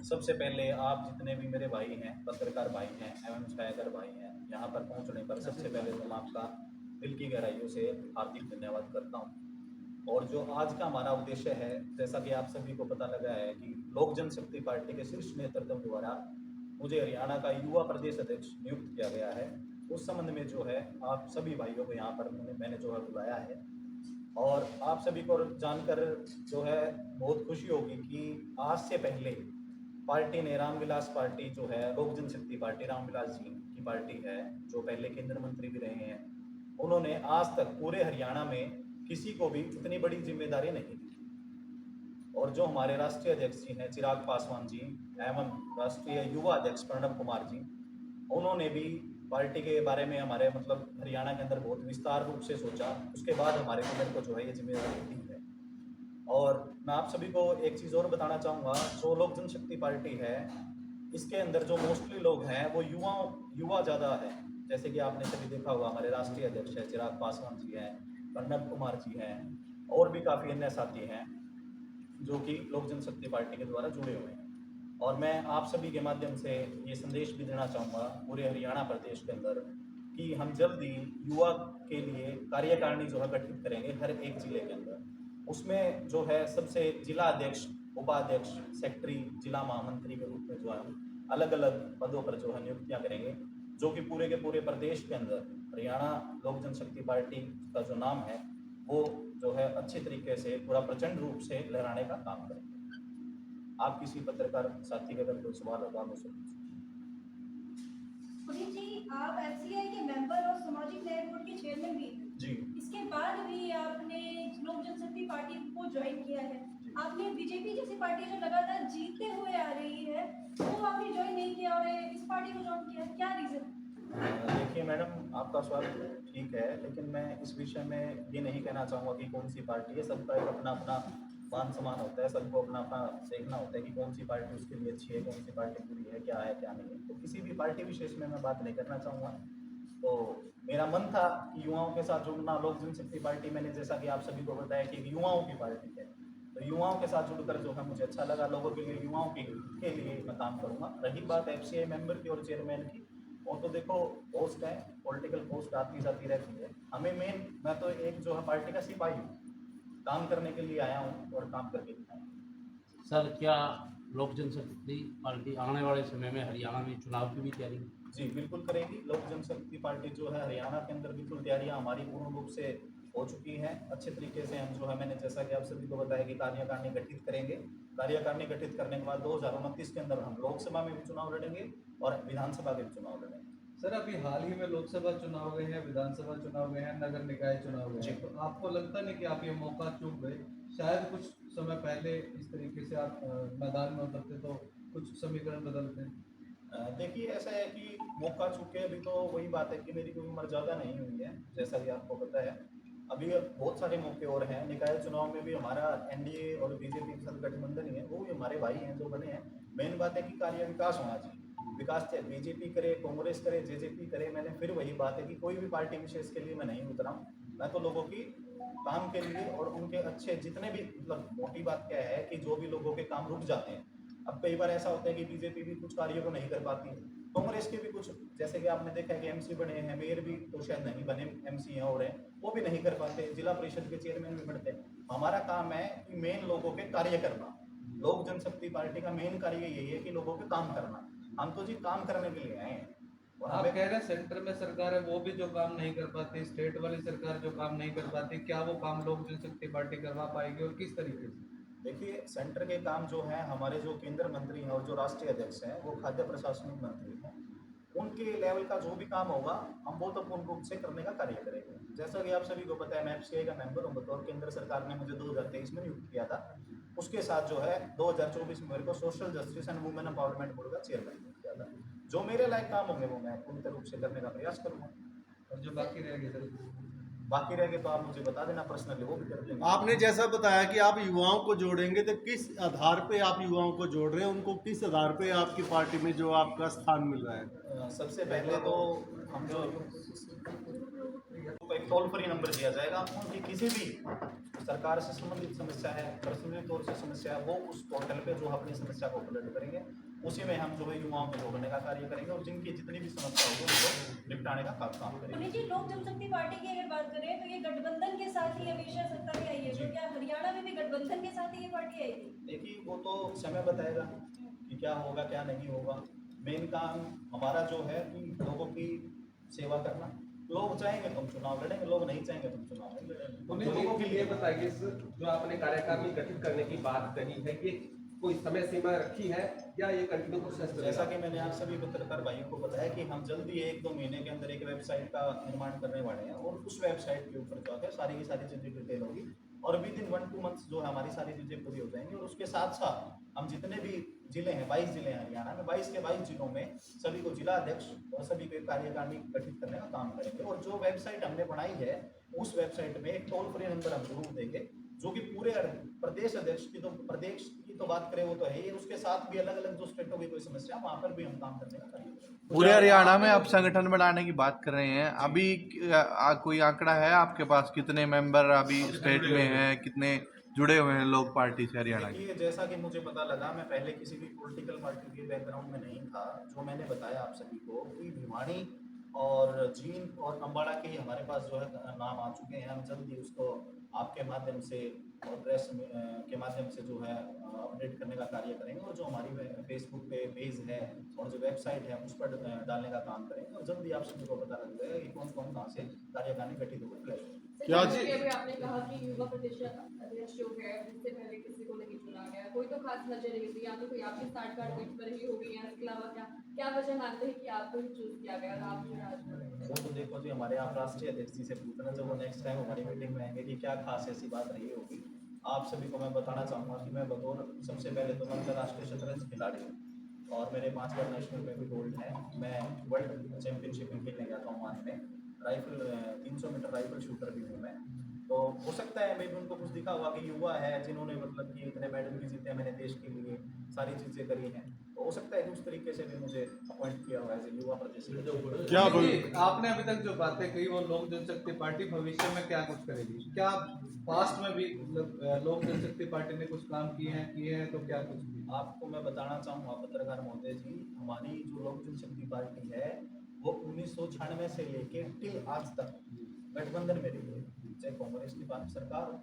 सबसे पहले आप जितने भी मेरे भाई हैं, पत्रकार भाई हैं एवं छायाकर भाई हैं, यहाँ पर पहुँचने पर सबसे पहले तो मैं आपका दिल की गहराइयों से हार्दिक धन्यवाद करता हूँ। और जो आज का हमारा उद्देश्य है, जैसा कि आप सभी को पता लगा है कि लोक जनशक्ति पार्टी के शीर्ष नेतृत्व द्वारा मुझे हरियाणा का युवा प्रदेश अध्यक्ष नियुक्त किया गया है। उस संबंध में जो है आप सभी भाइयों को यहाँ पर मैंने जो है बुलाया है। और आप सभी को जानकर जो है बहुत खुशी होगी कि आज से पहले पार्टी ने रामविलास पार्टी जो है लोक जनशक्ति पार्टी रामविलास जी की पार्टी है, जो पहले केंद्र मंत्री भी रहे हैं, उन्होंने आज तक पूरे हरियाणा में किसी को भी इतनी बड़ी जिम्मेदारी नहीं दी। और जो हमारे राष्ट्रीय अध्यक्ष जी हैं चिराग पासवान जी एवं राष्ट्रीय युवा अध्यक्ष प्रणब कुमार जी, उन्होंने भी पार्टी के बारे में हमारे मतलब हरियाणा के अंदर बहुत विस्तार रूप से सोचा, उसके बाद हमारे मेरे को जो है ये जिम्मेदारी दी है। और मैं आप सभी को एक चीज़ और बताना चाहूँगा, जो लोक जनशक्ति पार्टी है इसके अंदर जो मोस्टली लोग हैं वो युवा ज़्यादा है। जैसे कि आपने सभी देखा होगा, हमारे राष्ट्रीय अध्यक्ष है चिराग पासवान जी हैं, प्रणब कुमार जी हैं, और भी काफ़ी अन्य साथी हैं जो कि लोक जनशक्ति पार्टी के द्वारा जुड़े हुए हैं। और मैं आप सभी के माध्यम से ये संदेश भी देना चाहूँगा पूरे हरियाणा प्रदेश के अंदर कि हम जल्द ही युवा के लिए कार्यकारिणी जो है गठित करेंगे हर एक जिले के अंदर। उसमें जो है सबसे जिला अध्यक्ष, उपाध्यक्ष, सेक्रेटरी, जिला महामंत्री के रूप में जो है हम अलग अलग पदों पर जो है नियुक्तियाँ करेंगे, जो कि पूरे के पूरे प्रदेश के अंदर हरियाणा लोक जनशक्ति पार्टी का जो नाम है वो जो है अच्छे तरीके से पूरा प्रचंड रूप से लहराने का काम करेंगे। आप किसी पत्रकार साथी का अगर कोई सवाल होगा मुझसे पूछिए। पुनीत जी, आप एफसीआई के मेंबर और सामाजिक न्याय बोर्ड के चेयरमैन भी हैं। जी। इसके बाद भी आपने लोक जनशक्ति पार्टी को ज्वाइन किया है। जी। आपने बीजेपी जैसी पार्टी जो लगातार जीतते हुए आ रही है, वो आपने ज्वाइन नहीं किया और इस पार्टी को ज्वाइन किया, क्या रीजन? देखिए मैडम, आपका सवाल ठीक है, लेकिन मैं इस विषय में ये नहीं कहना चाहूँगा कि कौन सी पार्टी है। सबका एक अपना अपना मान सम्मान होता है, सबको अपना अपना देखना होता है कि कौन सी पार्टी उसके लिए अच्छी है, कौन सी पार्टी बुरी है, क्या नहीं है। तो किसी भी पार्टी विशेष में मैं बात नहीं करना चाहूँगा। तो मेरा मन था कि युवाओं के साथ जुड़ना, लोक जनशक्ति पार्टी मैंने जैसा कि आप सभी को बताया कि युवाओं की पार्टी है, तो युवाओं के साथ जुड़कर जो है मुझे अच्छा लगा। लोगों के लिए, युवाओं के लिए मैं काम करूँगा। रही बात एफसीआई मेंबर की और चेयरमैन की, वो तो देखो पोस्ट है, पॉलिटिकल पोस्ट आती जाती रहती है। हमें मेन, मैं तो एक जो है पार्टी का सिपाही हूँ, काम करने के लिए आया हूँ और काम करके दिखाऊंगा। सर, क्या लोक जनशक्ति पार्टी आने वाले समय में हरियाणा में चुनाव की भी तैयारी? जी बिल्कुल करेगी। लोक जनशक्ति पार्टी जो है हरियाणा के अंदर बिल्कुल तैयारियां हमारी पूर्ण रूप से हो चुकी हैं। अच्छे तरीके से हम जो है, मैंने जैसा कि आप सभी को बताया कि कार्यकारिणी गठित करेंगे। कार्यकारिणी गठित करने के बाद 2029 के अंदर हम लोकसभा में भी चुनाव लड़ेंगे और विधानसभा के भी चुनाव लड़ेंगे। सर, अभी हाल ही में लोकसभा चुनाव गए हैं, विधानसभा चुनाव गए हैं, नगर निकाय चुनाव गए हैं, तो आपको लगता नहीं कि आप ये मौका चूक गए? शायद कुछ समय पहले इस तरीके से आप मैदान में उतरते तो कुछ समीकरण बदलते। देखिए ऐसा है कि मौका चूके, अभी तो वही बात है कि मेरी कोई उम्र ज़्यादा नहीं हुई है, जैसा कि आपको पता है। अभी बहुत सारे मौके और हैं। निकाय चुनाव में भी हमारा एनडीए और बीजेपी के साथ गठबंधन ही है, वो भी हमारे भाई हैं जो बने हैं। मेन बात है कि कार्य विकास होना चाहिए। विकास चाहे बीजेपी करे, कांग्रेस करे, जेजेपी करे, मैंने फिर वही बात है कि कोई भी पार्टी विशेष के लिए मैं नहीं उतरा हूँ। मैं तो लोगों की काम के लिए और उनके अच्छे जितने भी, मतलब मोटी बात क्या है कि जो भी लोगों के काम रुक जाते हैं। अब कई बार ऐसा होता है कि बीजेपी भी कुछ कार्यों को नहीं कर पाती है, कांग्रेस के भी कुछ, जैसे कि आपने देखा है कि एमसी बने हैं, मेयर भी तो शायद नहीं बने, एमसी हैं और हैं, वो भी नहीं कर पाते, जिला परिषद के चेयरमैन भी बनते हैं। हमारा काम है कि मेन लोगों के कार्य करना। लोक जनशक्ति पार्टी का मेन कार्य यही है कि लोगों के काम करना। हम तो जी काम करने के लिए आए हैं। और आप हमें कह रहे हैं सेंटर में सरकार है वो भी जो काम नहीं कर पाती, स्टेट वाली सरकार जो काम नहीं कर पाती, क्या वो काम लोक जनशक्ति पार्टी करवा पाएगी और किस तरीके से? देखिए सेंटर के काम जो है, हमारे जो केंद्र मंत्री हैं और जो राष्ट्रीय अध्यक्ष हैं वो खाद्य प्रशासनिक मंत्री हैं, उनके लेवल का जो भी काम होगा हम वो तो पूर्ण रूप से करने का कार्य करेंगे। जैसा कि आप सभी को पता है, मैं एफसीआई का मेंबर हूँ बतौर, केंद्र सरकार ने मुझे 2023 में नियुक्त किया था। उसके साथ जो है 2024 में मेरे को social justice and women empowerment board का चेयरमैन नियुक्त किया था। जो मेरे लायक काम होंगे वो मैं पूर्ण रूप से करने का प्रयास करूँगा। और जो बाकी रहेगी सर? बाकी रह गए तो आप मुझे बता देना पर्सनली, वो भी कर देंगे। आपने जैसा बताया कि आप युवाओं को जोड़ेंगे, तो किस आधार पे आप युवाओं को जोड़ रहे हैं? उनको किस आधार पे आपकी पार्टी में जो आपका स्थान मिल रहा है? सबसे पहले तो हम जो एक टोल फ्री नंबर दिया जाएगा। उनकी किसी भी सरकार से संबंधित समस्या है, पर्सनली तौर से समस्या है, वो उस पोर्टल पे जो अपनी समस्या को अपलोड करेंगे, उसी में हम जो है युवाओं को जोड़ने का कार्य करेंगे और जिनकी जितनी भी समस्या होगी उनको निपटाने का काम करेंगे। पुनीत जी, लोक जनशक्ति पार्टी की अगर बात करें तो ये गठबंधन के साथ ही हमेशा सत्ता में आई है, तो क्या हरियाणा में भी गठबंधन के साथ ही ये पार्टी आएगी? देखिए, वो तो समय बताएगा कि क्या होगा क्या नहीं होगा। मेन काम हमारा जो है कि लोगों की सेवा करना। लोग चाहेंगे तो हम चुनाव लड़ेंगे, लोग नहीं चाहेंगे तो हम चुनाव नहीं लड़ेंगे। उन्हें लोगों के लिए बताइए सर, जो आपने कार्यकारिणी गठित करने की बात कही है, ये कोई समय सीमा रखी है या ये कंटिन्यू प्रोसेस चलेगा? जैसा कि मैंने आप सभी पत्रकार भाइयों को बताया कि हम जल्दी 1-2 महीने के अंदर एक वेबसाइट का निर्माण करने वाले हैं और उस वेबसाइट के ऊपर जो है सारी की सारी चीजें डिटेल होगी और विद इन 1-2 मंथ्स जो है हमारी सारी चीजें पूरी हो जाएंगी। और उसके साथ साथ हम जितने भी जिले हैं, 22 जिले हैं हरियाणा में, 22 के 22 जिलों में सभी को जिला अध्यक्ष और सभी को कार्यकारिणी गठित करने का काम करेंगे। और जो वेबसाइट हमने बनाई है उस वेबसाइट में एक टोल फ्री नंबर हम जरूर देंगे, जो कि पूरे प्रदेश अध्यक्ष की, तो प्रदेश की तो बात करें वो तो है ही, उसके साथ भी अलग अलग जो स्टेटों की कोई समस्या वहां पर भी हम काम करने का कार्य करेंगे। पूरे हरियाणा में आप संगठन बनाने की बात कर रहे हैं, अभी कोई आंकड़ा है आपके पास, कितने मेंबर अभी स्टेट में हैं, कितने जुड़े हुए हैं लोग पार्टी से हरियाणा के? देखिए, जैसा कि मुझे पता लगा, मैं पहले किसी भी पॉलिटिकल पार्टी के बैकग्राउंड में नहीं था। जो मैंने बताया आप सभी को कि भिवानी और जींद और अम्बाड़ा के ही हमारे पास जो है नाम आ चुके हैं। हम जल्दी उसको आपके माध्यम से और प्रेस के माध्यम से जो है अपडेट करने का कार्य करेंगे और जो हमारी फेसबुक पे पेज है और जो वेबसाइट है उस पर डालने का काम करेंगे और जल्दी आप सभी को पता लग जाएगा कि कौन कौन कहाँ से कार्यकारिणी गठित होकर क्या जी अभी आपने कहा कि युवा प्रदेश अध्यक्ष जो है इससे पहले किसी को नहीं चुना गया, कोई तो खास वजह नहीं थी, या तो कोई आपकी स्टार्ट कार्ड बीच में रही होगी, या इसके अलावा क्या क्या वजह मानते हैं कि आपको ही चूज किया गया और आप जो है? वो तो देखो जी, हमारे आप राष्ट्रीय अध्यक्ष जी से पूछना जब वो नेक्स्ट टाइम हमारी मीटिंग में आएंगे कि क्या खास ऐसी बात रही होगी। आप सभी को मैं बताना चाहूँगा कि मैं बतौर सबसे पहले तो मैं अंतर्राष्ट्रीय शतरंज खिलाड़ी हूँ और मेरे 5 बार नेशनल में भी गोल्ड है। मैं वर्ल्ड चैंपियनशिप में खेलने गया था ओमान में, राइफल 300 मीटर राइफल शूटर भी हूँ मैं। तो हो सकता है मे भी उनको कुछ दिखा हुआ कि युवा है जिन्होंने मतलब कि इतने मेडल भी जीते हैं मैंने देश के लिए, सारी चीज़ें करी हैं, तो हो सकता है कि उस तरीके से भी मुझे अपॉइंट किया हुआ है युवा प्रदेश में। क्या आपने अभी तक जो बातें कही वो लोक जनशक्ति पार्टी भविष्य में क्या कुछ करेगी? क्या पास्ट में भी लोक जनशक्ति पार्टी ने कुछ काम किए हैं तो क्या कुछ किया? आपको मैं बताना चाहूँगा पत्रकार महोदय जी, हमारी जो लोक जनशक्ति पार्टी है वो 1996 से लेके टिल आज तक गठबंधन में रही है, चाहे कांग्रेस की सरकार हो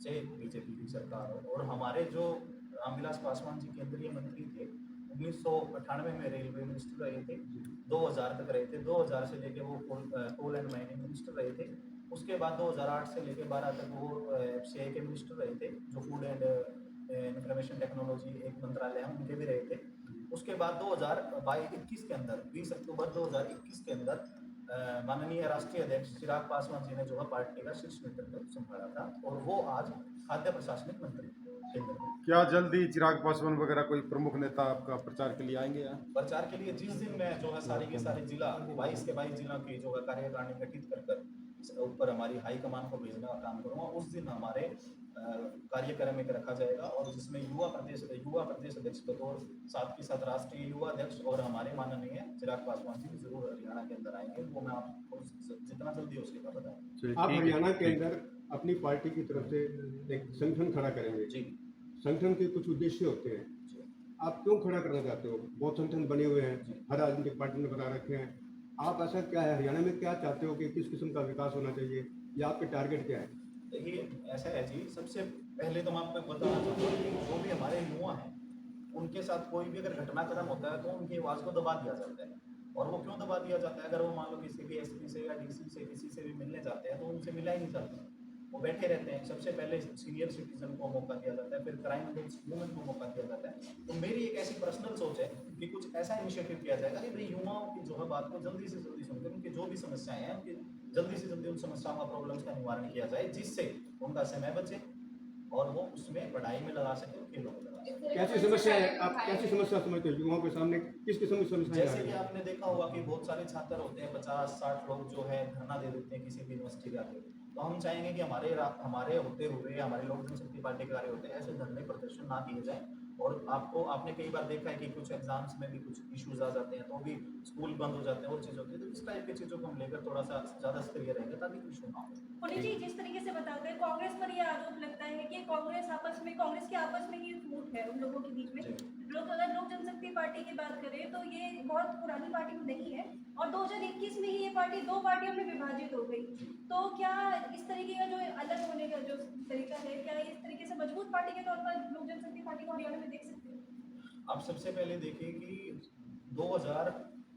चाहे बीजेपी की सरकार हो। और हमारे जो रामविलास पासवान जी केंद्रीय मंत्री थे 1998 में रेलवे मिनिस्टर रहे थे, 2000 तक रहे थे, 2000 से लेके वो कोल एंड माइनिंग मिनिस्टर रहे थे। उसके बाद 2008 से लेके 12 तक वो FCI के मिनिस्टर रहे थे, जो फूड एंड इंफॉर्मेशन टेक्नोलॉजी एक मंत्रालय है उनके भी रहे थे। उसके बाद 2021 के अंदर 20 अक्टूबर 2021 के अंदर माननीय राष्ट्रीय अध्यक्ष चिराग पासवान जी ने जो है पार्टी का शीर्ष नेतृत्व संभाला था और वो आज खाद्य प्रशासनिक मंत्री केंद्र में। क्या जल्दी चिराग पासवान वगैरह कोई प्रमुख नेता आपका प्रचार के लिए आएंगे यहाँ? प्रचार के लिए जिस दिन मैं जो है सारी के सारे जिला 22 के 22 जिलों की जो है कार्यकारिणी गठित कर ऊपर हमारी हाईकमान को भेजने का काम करूँगा। उस दिन हमारे कार्यक्रम एक रखा जाएगा और जिसमें युवा प्रदेश अध्यक्ष बतौर साथ के साथ राष्ट्रीय युवा अध्यक्ष और हमारे माननीय चिराग पासवान जी जरूर हरियाणा के अंदर आएंगे। वो मैं आपको जितना जल्दी हो सकेगा बताऊँ। आप हरियाणा के अंदर अपनी पार्टी की तरफ से एक संगठन खड़ा करेंगे जी, संगठन के कुछ उद्देश्य होते हैं, आप क्यों खड़ा करना चाहते हो? बहुत संगठन बने हुए हैं, हर राजनीतिक पार्टी ने बना रखे हैं, आप ऐसा क्या है हरियाणा में क्या चाहते हो कि किस किस्म का विकास होना चाहिए या आपके टारगेट क्या है? देखिए ऐसा है जी, सबसे पहले तो मैं आपको बताना चाहूँगा कि जो भी हमारे युवा हैं उनके साथ कोई भी अगर घटनाक्रम होता है तो उनकी आवाज़ को दबा दिया जाता है। और वो क्यों दबा दिया जाता है? अगर वो मान लो किसी भी SP से या DC से किसी से भी मिलने जाते हैं तो उनसे मिला ही नहीं जाता, वो बैठे रहते हैं। सबसे पहले सीनियर सिटीजन को मौका दिया जाता है, फिर क्राइम अगेंस्ट वुमेन को मौका दिया जाता है। तो मेरी एक ऐसी पर्सनल सोच है कि कुछ ऐसा इनिशिएटिव किया जाएगा कि भाई युवाओं की जो है बात को जल्दी से जल्दी सुनकर उनकी जो भी समस्याएं हैं उनकी जल्दी से जल्दी उन समस्याओं का प्रॉब्लम्स का निवारण किया जाए, जिससे उनका समय बचे और वो उसमें पढ़ाई में लगा सके और खेलों में लगा सके। कैसी समस्या है, आप कैसी समस्या समझते हो युवाओं के सामने, किस किस्म की समस्या जैसे कि आपने देखा होगा कि बहुत सारे छात्र होते हैं, 50-60 लोग जो है धरना दे देते हैं किसी भी यूनिवर्सिटी के आगे। तो हम चाहेंगे कि हमारे होते हुए हमारे लोक जनशक्ति पार्टी के कार्य होते हैं ऐसे धरने प्रदर्शन ना किए जाए और आपने कई बार देखा है कि कुछ एग्जाम्स में भी कुछ इश्यूज आ जाते हैं तो भी स्कूल बंद हो जाते हैं और चीज़ होती है, तो इस टाइप की चीज़ों को हम लेकर थोड़ा सा ज़्यादा सक्रिय रहेंगे ताकि कोई इशू ना हो। पुनीत जी, जिस तरीके से बताते हैं कांग्रेस पर ये आरोप लगता है कि कांग्रेस के आपस में ही फूट है उन लोगों के बीच में। अगर लोक जनशक्ति पार्टी की बात करें तो ये बहुत पुरानी पार्टी नहीं है और 2021 में ही ये पार्टी 2 पार्टियों में विभाजित हो गई। तो क्या इस तरीके का जो अलग होने का जो तरीका है, क्या इस तरीके से मजबूत पार्टी के तौर पर लोक जनशक्ति पार्टी को हरियाणा में देख सकते हैं? आप सबसे पहले देखिए कि 2000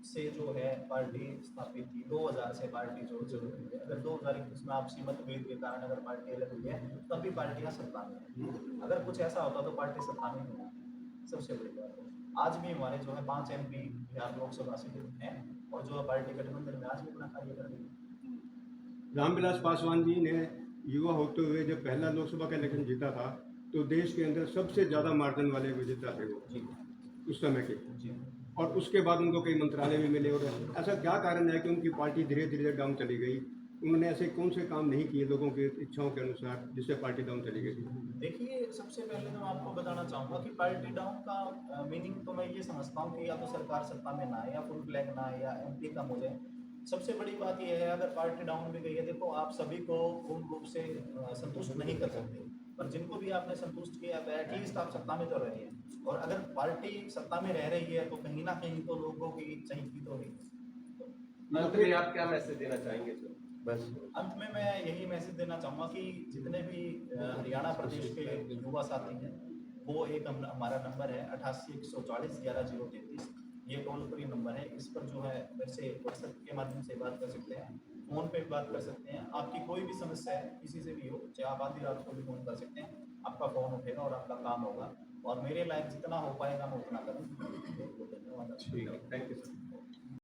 से जो है पार्टी स्थापित थी, 2000 से पार्टी जो चल रही है, अगर 2021 में आपसी मतभेद के कारण अगर पार्टी अलग हुई है तब भी पार्टियां सत्ता में है। अगर कुछ ऐसा होता तो पार्टी सत्ता में नहीं होती, सबसे बड़ी बात है। आज भी हमारे जो है 5 MP बिहार लोकसभा से हैं और जो पार्टी गठबंधन में आज भी अपना कार्य कर रही है। रामविलास पासवान जी ने युवा होते हुए जब पहला लोकसभा का इलेक्शन जीता था तो देश के अंदर सबसे ज़्यादा मार्जिन वाले विजेता थे वो जी उस समय के। जी और उसके बाद उनको कई मंत्रालय भी मिले और ऐसा क्या कारण है कि उनकी पार्टी धीरे धीरे डाउन चली गई? उन्होंने ऐसे कौन से काम नहीं किए लोगों की इच्छाओं के अनुसार जिससे पार्टी डाउन चली गई? देखिए, सबसे पहले तो मैं आपको बताना चाहूँगा कि पार्टी डाउन का मीनिंग तो मैं ये समझता हूँ कि या तो सरकार सत्ता में ना आए या फुल फ्लैग ना आए या MP कम हो जाए। सबसे बड़ी बात यह है, अगर पार्टी डाउन भी गई है, देखो आप सभी को पूर्ण रूप से संतुष्ट नहीं कर सकते, पर जिनको भी आपने संतुष्ट किया तो एटलीस्ट आप सत्ता में तो रहे हैं। और अगर पार्टी सत्ता में रह रही है तो कहीं ना कहीं तो लोगों की इच्छा ही तो रही है। अंत में आप क्या मैसेज देना चाहेंगे सर? बस अंत में मैं यही मैसेज देना चाहूँगा कि जितने भी हरियाणा प्रदेश के युवा साथी हैं, वो एक हमारा नंबर है 88 140 11 033। ये टोल फ्री नंबर है, इस पर जो है मेरे से व्हाट्सएप के माध्यम से बात कर सकते हैं, फ़ोन पे भी बात कर सकते हैं। आपकी कोई भी समस्या है किसी से भी हो, चाहे आप आधी रात को भी फ़ोन कर सकते हैं, आपका फ़ोन उठेगा और आपका काम होगा। और मेरे लायक जितना हो पाएगा मैं उतना करूँगा। बहुत बहुत धन्यवाद। ठीक है, थैंक यू सर।